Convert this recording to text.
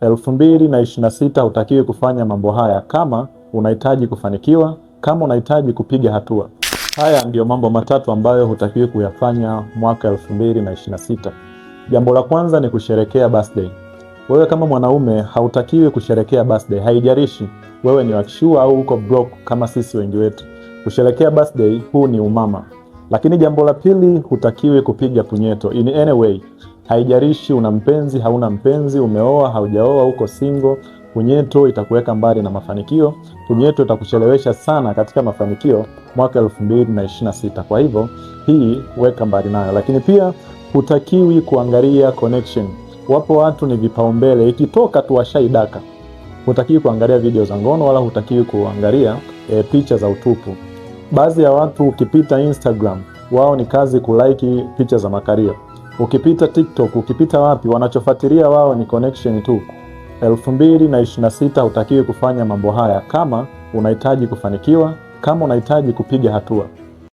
2026 hutakiwi kufanya mambo haya kama unahitaji kufanikiwa, kama unahitaji kupiga hatua. Haya ndiyo mambo matatu ambayo hutakiwi kuyafanya mwaka 2026. Jambo la kwanza ni kusherekea birthday. Wewe kama mwanaume hautakiwi kusherekea birthday. Haijalishi wewe ni wakishua au uko broke kama sisi wengi wetu. Kusherekea birthday huu ni umama. Lakini jambo la pili, hutakiwi kupiga punyeto in any way. Haijalishi una mpenzi, hauna mpenzi, umeoa, haujaoa, uko single. Punyeto itakuweka mbali na mafanikio. Punyeto itakuchelewesha sana katika mafanikio mwaka 2026. Kwa hivyo hii weka mbali nayo. Lakini pia hutakiwi kuangalia connection. Wapo watu ni vipaumbele, ikitoka tu washaidaka. Hutakiwi kuangalia video za ngono wala hutakiwi kuangalia picha za utupu. Baadhi ya watu ukipita Instagram, wao ni kazi kulike picha za makario. Ukipita TikTok, ukipita wapi, wanachofuatilia wao ni connection tu. 2026 hutakiwi kufanya mambo haya kama unahitaji kufanikiwa, kama unahitaji kupiga hatua.